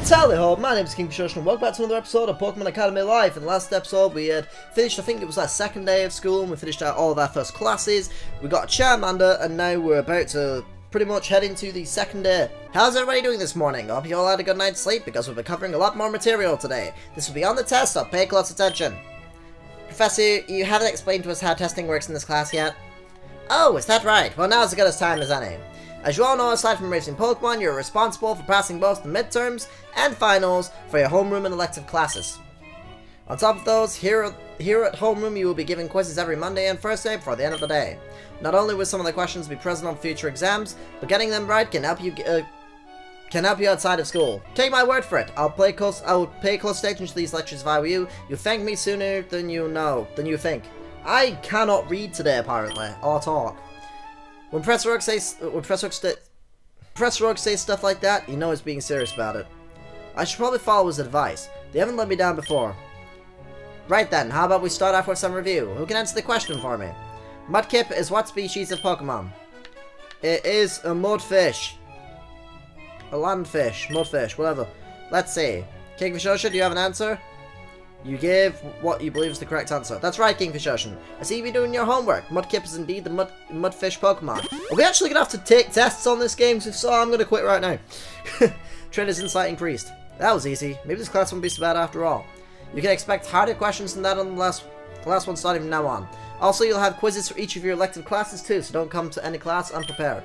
Tally ho, my name is KingFishOcean and welcome back to another episode of Pokemon Academy Live. In the last episode we had finished, I think it was our second day of school, and we finished out all of our first classes. We got a Charmander and now we're about to pretty much head into the second day. How's everybody doing this morning? I hope you all had a good night's sleep because we'll be covering a lot more material today. This will be on the test, so pay close attention. Professor, you haven't explained to us how testing works in this class yet. Oh, is that right? Well, now's as good a time as any. As you all know, aside from racing Pokemon, you're responsible for passing both the midterms and finals for your homeroom and elective classes. On top of those, here at homeroom you will be given quizzes every Monday and Thursday before the end of the day. Not only will some of the questions be present on future exams, but getting them right can help you outside of school. Take my word for it. I will pay close attention to these lectures if I were you. You'll thank me sooner than you think. I cannot read today apparently, or talk. When Professor Oak says stuff like that, you know he's being serious about it. I should probably follow his advice. They haven't let me down before. Right then, how about we start off with some review? Who can answer the question for me? Mudkip is what species of Pokemon? It is a mudfish. A landfish, mudfish, whatever. Let's see. KingFishOcean, do you have an answer? You gave what you believe is the correct answer. That's right, KingFishOcean. I see you be doing your homework. Mudkip is indeed the mudfish Pokemon. Are we actually going to have to take tests on this game? If so, I'm going to quit right now. Trainer's insight increased. That was easy. Maybe this class won't be so bad after all. You can expect harder questions than that on the last one starting from now on. Also, you'll have quizzes for each of your elective classes too, so don't come to any class unprepared.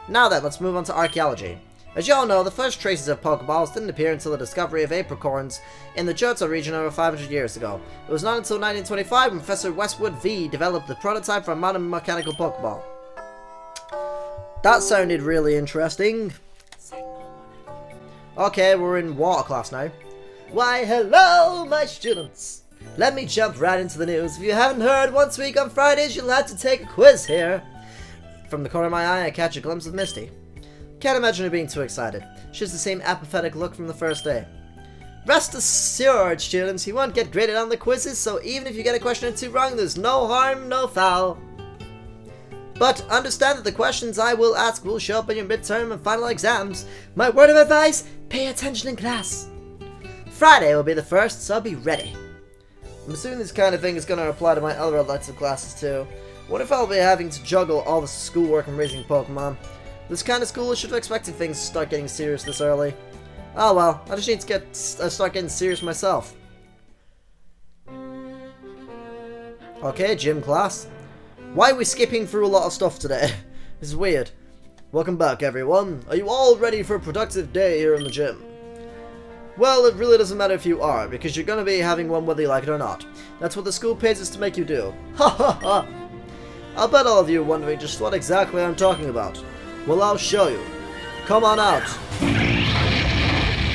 Now then, let's move on to archaeology. As you all know, the first traces of Pokeballs didn't appear until the discovery of apricorns in the Johto region over 500 years ago. It was not until 1925 when Professor Westwood V developed the prototype for a modern mechanical Pokeball. That sounded really interesting. Okay, we're in water class now. Why, hello, my students! Let me jump right into the news. If you haven't heard, once a week on Fridays, you'll have to take a quiz here. From the corner of my eye, I catch a glimpse of Misty. Can't imagine her being too excited. She has the same apathetic look from the first day. Rest assured, students, you won't get graded on the quizzes, so even if you get a question or two wrong, there's no harm, no foul. But understand that the questions I will ask will show up in your midterm and final exams. My word of advice, pay attention in class. Friday will be the first, so be ready. I'm assuming this kind of thing is going to apply to my other elective classes too. What if I'll be having to juggle all the schoolwork and raising Pokemon? This kind of school, I should have expected things to start getting serious this early. Oh well, I just need to start getting serious myself. Okay, gym class. Why are we skipping through a lot of stuff today? This is weird. Welcome back, everyone. Are you all ready for a productive day here in the gym? Well, it really doesn't matter if you are, because you're going to be having one whether you like it or not. That's what the school pays us to make you do. Ha ha ha! I'll bet all of you are wondering just what exactly I'm talking about. Well, I'll show you. Come on out.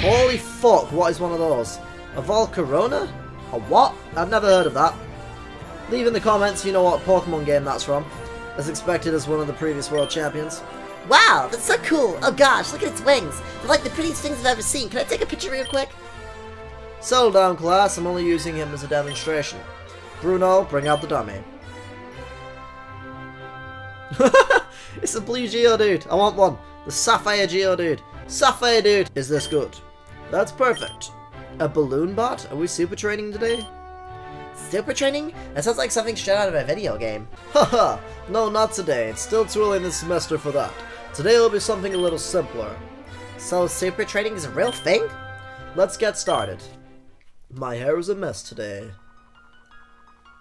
Holy fuck, what is one of those? A Volcarona? A what? I've never heard of that. Leave in the comments if you know what Pokemon game that's from. As expected as one of the previous world champions. Wow, that's so cool. Oh gosh, look at its wings. They're like the prettiest things I've ever seen. Can I take a picture real quick? Settle down, class. I'm only using him as a demonstration. Bruno, bring out the dummy. It's a blue Geodude. I want one. The Sapphire Geodude. Sapphire dude. Is this good? That's perfect. A balloon bot? Are we super training today? Super training? That sounds like something straight out of a video game. Haha. No, not today. It's still too early in the semester for that. Today will be something a little simpler. So super training is a real thing? Let's get started. My hair is a mess today.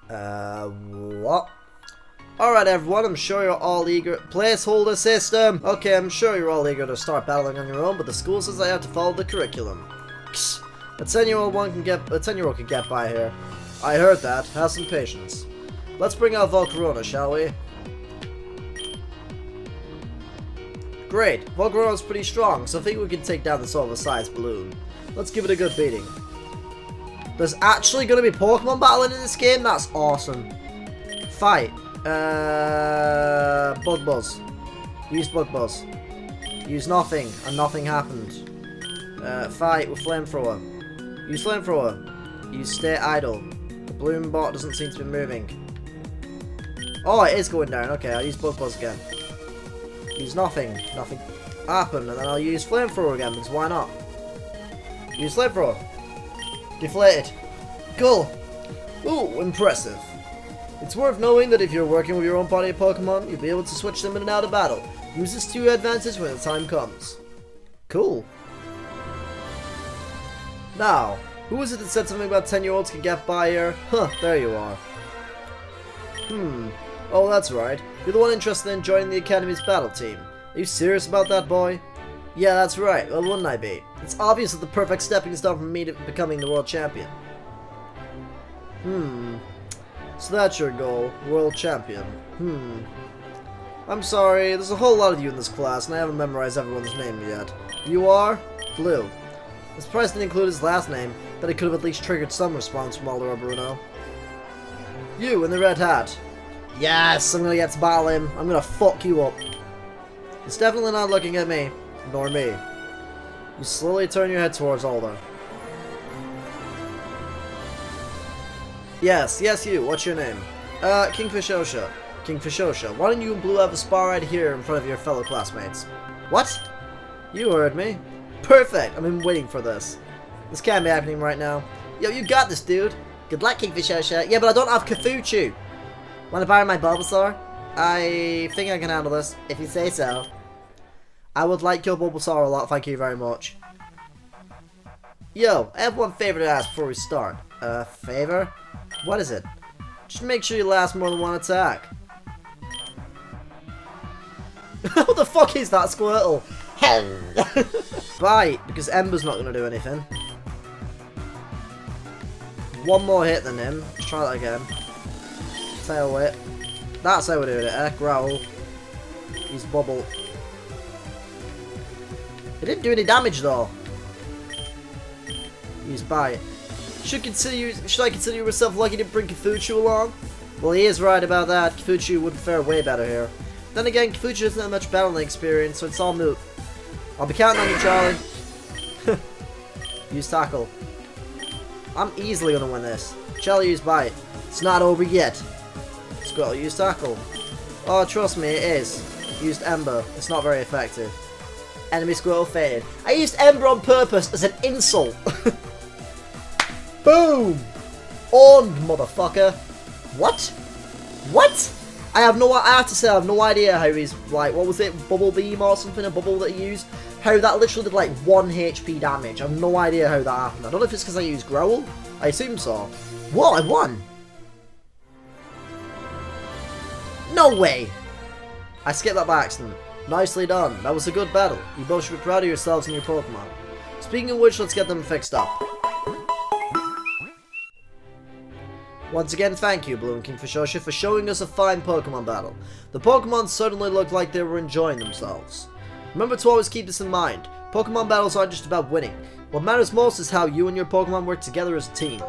What? Alright everyone, I'm sure you're all eager. Placeholder system! Okay, I'm sure you're all eager to start battling on your own, but the school says I have to follow the curriculum. A 10-year-old can get by here. I heard that. Have some patience. Let's bring out Volcarona, shall we? Great. Volcarona's pretty strong, so I think we can take down this oversized balloon. Let's give it a good beating. There's actually going to be Pokemon battling in this game? That's awesome. Fight. Bug Buzz. Use Bug Buzz. Use nothing, and nothing happened. Fight with Flamethrower. Use Flamethrower. Use Stay Idle. The Bloom Bot doesn't seem to be moving. Oh, it is going down. Okay, I'll use Bug Buzz again. Use nothing. Nothing happened, and then I'll use Flamethrower again, because why not? Use flamethrower. Deflated. Cool. Ooh, impressive. It's worth knowing that if you're working with your own party of Pokemon, you'll be able to switch them in and out of battle. Use this to your advantage when the time comes. Cool. Now, who was it that said something about 10-year-olds can get by here? Huh, there you are. Oh, that's right. You're the one interested in joining the Academy's battle team. Are you serious about that, boy? Yeah, that's right. Well, wouldn't I be? It's obviously the perfect stepping stone for me to becoming the world champion. So that's your goal, world champion. I'm sorry, there's a whole lot of you in this class, and I haven't memorized everyone's name yet. You are? Blue. I'm surprised it didn't include his last name, but it could have at least triggered some response from Alder or Bruno. You in the red hat. Yes, I'm gonna get to battle him. I'm gonna fuck you up. It's definitely not looking at me, nor me. You slowly turn your head towards Alder. Yes, you. What's your name? KingFishOcean. KingFishOcean. Why don't you and Blue have a spar right here in front of your fellow classmates? What? You heard me. Perfect. I've been waiting for this. This can't be happening right now. Yo, you got this, dude. Good luck, KingFishOcean. Yeah, but I don't have Cthulhu. Want to borrow my Bulbasaur? I think I can handle this. If you say so. I would like your Bulbasaur a lot, thank you very much. Yo, I have one favor to ask before we start. Favor? What is it? Just make sure you last more than one attack. What the fuck is that, Squirtle? Bite, because Ember's not going to do anything. One more hit than him. Let's try that again. Tail whip. That's how we're doing it, Growl. Use Bubble. It didn't do any damage though. Use Bite. Should I consider myself lucky to bring Cthulhu along? Well, he is right about that. Cthulhu would fare way better here. Then again, Cthulhu doesn't have much battling experience, so it's all moot. I'll be counting on you, Charlie. Use Tackle. I'm easily gonna win this. Charlie, use Bite. It's not over yet. Squirtle, use Tackle. Oh, trust me, it is. Used Ember. It's not very effective. Enemy Squirtle faded. I used Ember on purpose as an insult. Boom! On, motherfucker. What? What? I have to say, I have no idea how he's, like, what was it? Bubble Beam or something? A bubble that he used? How that literally did, like, 1 HP damage. I have no idea how that happened. I don't know if it's because I used Growl. I assume so. Whoa, I won! No way! I skipped that by accident. Nicely done. That was a good battle. You both should be proud of yourselves and your Pokemon. Speaking of which, let's get them fixed up. Once again, thank you, Blue and KingFishOcean, for showing us a fine Pokemon battle. The Pokemon certainly looked like they were enjoying themselves. Remember to always keep this in mind. Pokemon battles aren't just about winning. What matters most is how you and your Pokemon work together as a team.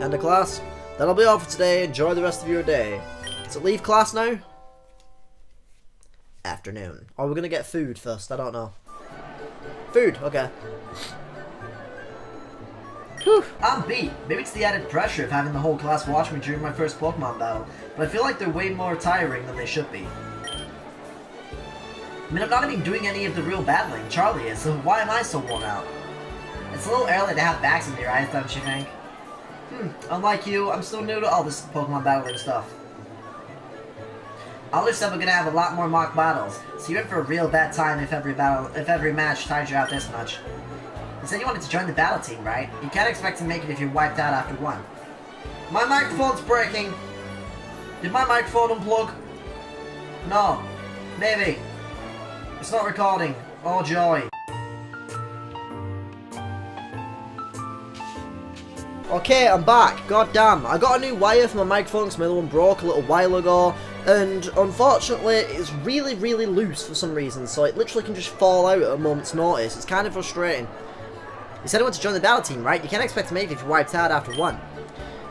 End of class? That'll be all for today. Enjoy the rest of your day. Is it leave class now? Afternoon. Or we're gonna get food first, I don't know. Food, okay. Whew. I'm beat. Maybe it's the added pressure of having the whole class watch me during my first Pokemon battle, but I feel like they're way more tiring than they should be. I mean, I'm not even doing any of the real battling. Charlie is, so why am I so worn out? It's a little early to have bags in your eyes, don't you think? Unlike you, I'm still new to all this Pokemon battling stuff. Alder said we're gonna have a lot more mock battles, so you're in for a real bad time if every match tires you out this much. You said you wanted to join the battle team, right? You can't expect to make it if you're wiped out after one. My microphone's breaking! Did my microphone unplug? No. Maybe. It's not recording. Oh joy. Okay, I'm back. God damn. I got a new wire for my microphone because my other one broke a little while ago. And unfortunately, it's really, really loose for some reason. So it literally can just fall out at a moment's notice. It's kind of frustrating. You said you want to join the battle team, right? You can't expect to make it if you're wiped out after one.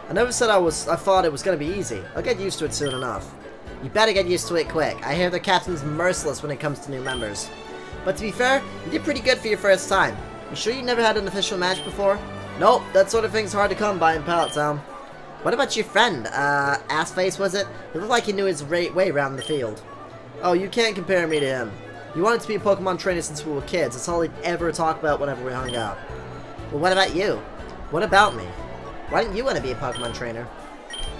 I never said I thought it was going to be easy. I'll get used to it soon enough. You better get used to it quick. I hear the captain's merciless when it comes to new members. But to be fair, you did pretty good for your first time. You sure you never had an official match before? Nope, that sort of thing's hard to come by in Pallet Town. What about your friend? Assface was it? He looked like he knew his way around the field. Oh, you can't compare me to him. He wanted to be a Pokemon trainer since we were kids. That's all he'd ever talk about whenever we hung out. Well, what about you? What about me? Why didn't you want to be a Pokemon trainer?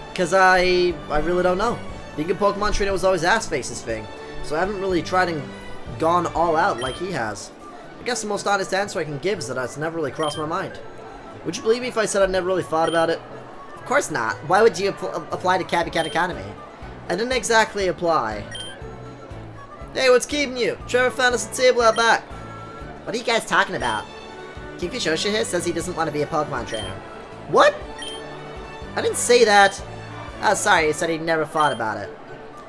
Because I really don't know. Being a Pokemon trainer was always Ass-Face's thing, so I haven't really tried and gone all out like he has. I guess the most honest answer I can give is that it's never really crossed my mind. Would you believe me if I said I'd never really thought about it? Of course not. Why would you apply to Capitan Academy? I didn't exactly apply. Hey, what's keeping you? Trevor found us a table out back. What are you guys talking about? KingFishOcean here says he doesn't want to be a Pokemon trainer. What? I didn't say that. Oh, sorry, he said he never thought about it.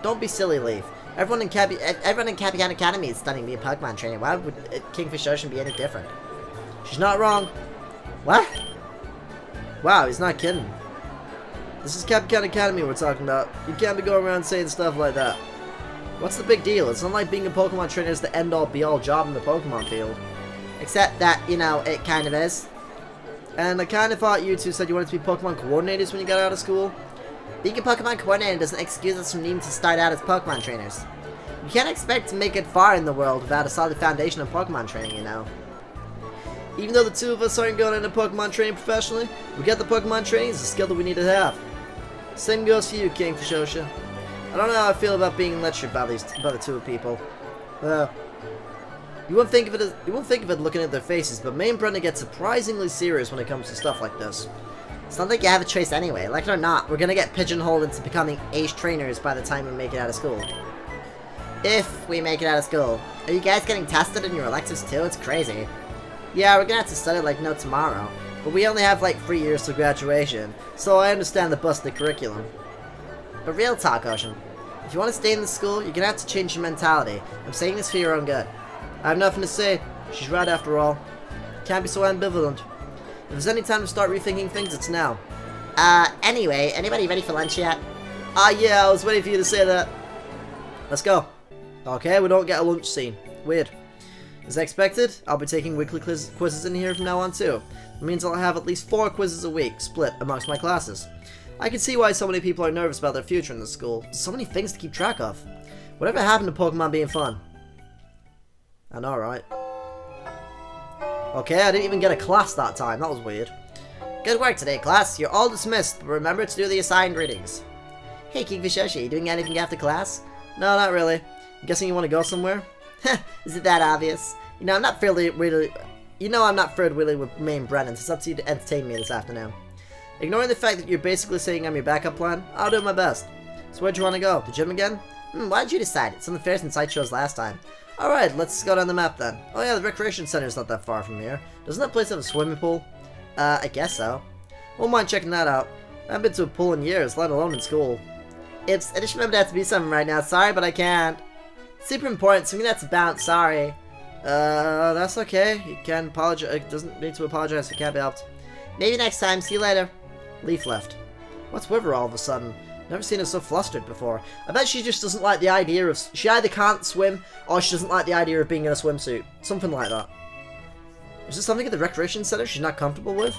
Don't be silly, Leaf. Everyone in Capitan Academy is studying to be a Pokemon trainer. Why would KingFishOcean be any different? She's not wrong. What? Wow, he's not kidding. This is Capitan Academy we're talking about. You can't be going around saying stuff like that. What's the big deal? It's not like being a Pokemon trainer is the end-all be-all job in the Pokemon field. Except that, you know, it kind of is. And I kind of thought you two said you wanted to be Pokemon coordinators when you got out of school. Being a Pokemon coordinator doesn't excuse us from needing to start out as Pokemon trainers. You can't expect to make it far in the world without a solid foundation of Pokemon training, you know. Even though the two of us aren't going into Pokemon training professionally, we get the Pokemon training is a skill that we need to have. Same goes for you, KingFishOcean. I don't know how I feel about being lectured by the two people. You won't think of it looking at their faces, but me and Brenda get surprisingly serious when it comes to stuff like this. It's not like you have a choice anyway. Like it or not, we're gonna get pigeonholed into becoming ace trainers by the time we make it out of school. If we make it out of school. Are you guys getting tested in your electives too? It's crazy. Yeah, we're gonna have to study like no tomorrow. But we only have like 3 years to graduation, so I understand the busted curriculum. But real talk, Ocean. If you want to stay in the school, you're gonna have to change your mentality. I'm saying this for your own good. I have nothing to say. She's right after all. Can't be so ambivalent. If there's any time to start rethinking things, it's now. Anyway, anybody ready for lunch yet? Yeah, I was waiting for you to say that. Let's go. Okay, we don't get a lunch scene. Weird. As I expected, I'll be taking weekly quizzes in here from now on too. It means I'll have at least 4 quizzes a week, split amongst my classes. I can see why so many people are nervous about their future in the school. There's so many things to keep track of. Whatever happened to Pokemon being fun? I know, right? Okay, I didn't even get a class that time. That was weird. Good work today, class. You're all dismissed, but remember to do the assigned readings. Hey, KingFishOcean, you doing anything after class? No, not really. I'm guessing you want to go somewhere? Is it that obvious? You know, I'm not thrilled really with me and Brennan, so it's up to you to entertain me this afternoon. Ignoring the fact that you're basically saying I'm your backup plan, I'll do my best. So where'd you want to go? The gym again? Why did you decide? It's on the fairs and sideshows last time. Alright, let's go down the map then. Oh yeah, the recreation center's not that far from here. Doesn't that place have a swimming pool? I guess so. Won't mind checking that out. I haven't been to a pool in years, let alone in school. Oops, I just remembered I have to do something right now. Sorry, but I can't. Super important, so I'm gonna have to bounce. Sorry. That's okay. You can apologize. It doesn't need to apologize. It can't be helped. Maybe next time. See you later. Leaf left. What's with her all of a sudden? Never seen her so flustered before. I bet she just doesn't like the idea of... She either can't swim, or she doesn't like the idea of being in a swimsuit. Something like that. Is there something at the recreation center she's not comfortable with?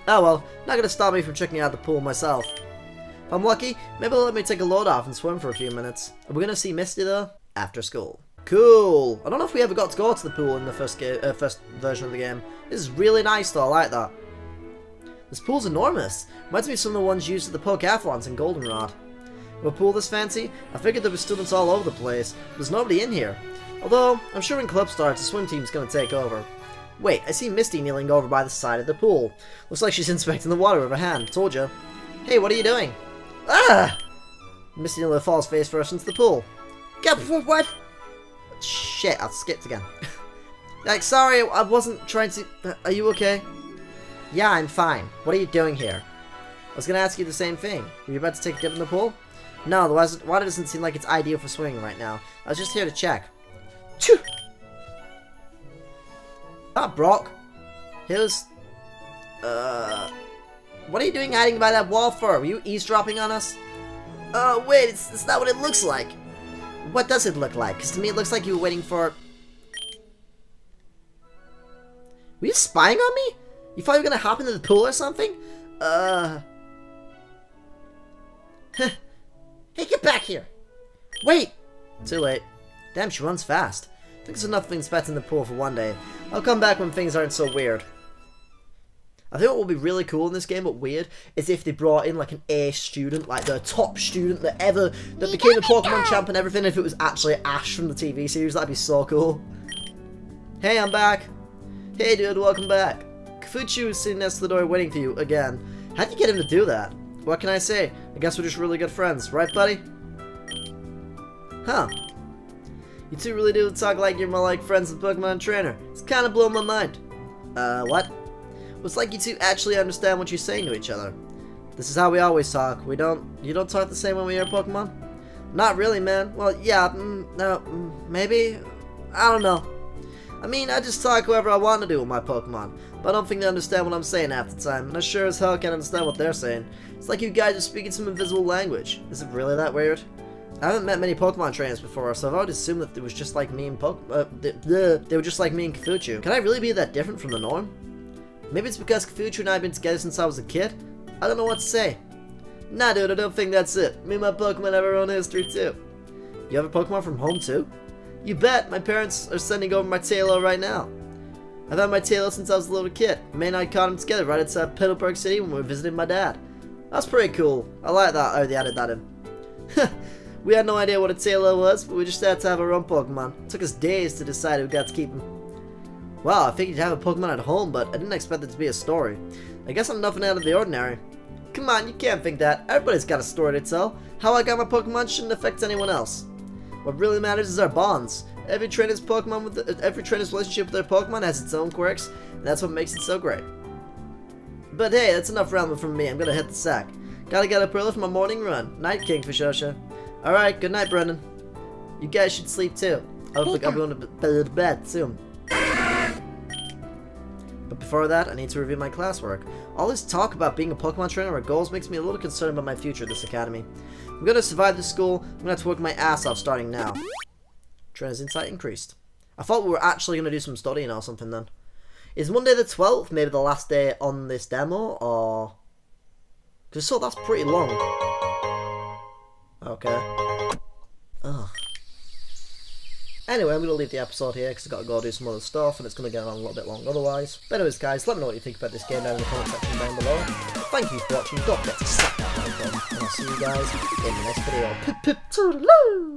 Oh well, not gonna stop me from checking out the pool myself. If I'm lucky, maybe they'll let me take a load off and swim for a few minutes. Are we gonna see Misty though? After school. Cool! I don't know if we ever got to go to the pool in the first version of the game. This is really nice though, I like that. This pool's enormous. Reminds me of some of the ones used at the Pokeathlons in Goldenrod. With a pool this fancy, I figured there were students all over the place, but there's nobody in here. Although, I'm sure when club starts, the swim team's gonna take over. Wait, I see Misty kneeling over by the side of the pool. Looks like she's inspecting the water with her hand. Told you. Hey, what are you doing? Ah! Misty nearly falls face first into the pool. Go for what? Shit, I skipped again. Like, sorry, I wasn't trying to... Are you okay? Yeah, I'm fine. What are you doing here? I was gonna ask you the same thing. Were you about to take a dip in the pool? No, the water doesn't seem like it's ideal for swimming right now. I was just here to check. Choo! Ah, Brock. Here's... What are you doing hiding by that wall for? Were you eavesdropping on us? Wait, it's not what it looks like. What does it look like? Because to me it looks like you were waiting for... Were you spying on me? You thought you were gonna hop into the pool or something? Hey, get back here! Wait! Too late. Damn, she runs fast. I think it's enough things pets in the pool for one day. I'll come back when things aren't so weird. I think what would be really cool in this game, but weird, is if they brought in like an A student, like the top student that became a Pokemon champ and everything, if it was actually Ash from the TV series. That'd be so cool. Hey, I'm back. Hey dude, welcome back. Kafuchu is sitting next to the door waiting for you again. How'd you get him to do that? What can I say? I guess we're just really good friends, right buddy? Huh. You two really do talk like you're more like friends with Pokemon trainer. It's kinda blowing my mind. What? It's like you two actually understand what you're saying to each other. This is how we always talk. You don't talk the same when we are Pokemon? Not really, man. Well, yeah, no, maybe? I don't know. I mean, I just talk whoever I want to do with my Pokemon, but I don't think they understand what I'm saying half the time, and I sure as hell can't understand what they're saying. It's like you guys are speaking some invisible language. Is it really that weird? I haven't met many Pokemon trainers before, so I've always assumed that it was just like me and they were just like me and Kafuchu. Can I really be that different from the norm? Maybe it's because Kafuchu and I have been together since I was a kid? I don't know what to say. Nah, dude, I don't think that's it. Me and my Pokemon have our own history, too. You have a Pokemon from home, too? You bet! My parents are sending over my Tailo right now. I've had my Tailo since I was a little kid. Me and I caught him together right outside Pittsburgh City when we were visiting my dad. That's pretty cool. I like that how they added that in. We had no idea what a Tailo was, but we just had to have our own Pokemon. It took us days to decide who got to keep him. Wow, I figured you'd have a Pokemon at home, but I didn't expect it to be a story. I guess I'm nothing out of the ordinary. Come on, you can't think that. Everybody's got a story to tell. How I got my Pokemon shouldn't affect anyone else. What really matters is our bonds. Every trainer's relationship with their Pokemon has its own quirks, and that's what makes it so great. But hey, that's enough rambling from me. I'm gonna hit the sack. Gotta get up early for my morning run. Night, KingFishOcean. Alright, good night, Brendan. You guys should sleep too. I'll be going to bed soon. But before that, I need to review my classwork. All this talk about being a Pokemon trainer or goals makes me a little concerned about my future at this academy. I'm gonna survive this school. I'm gonna have to work my ass off starting now. Trainer's insight increased. I thought we were actually gonna do some studying or something then. Is Monday the 12th maybe the last day on this demo, or... Because so that's pretty long. Okay. Ugh. Anyway, I'm going to leave the episode here because I've got to go do some other stuff and it's going to get on a little bit long otherwise. But anyways guys, let me know what you think about this game down in the comment section down below. Thank you for watching, don't forget to slap that like button, and I'll see you guys in the next video. Pip pip toodaloo!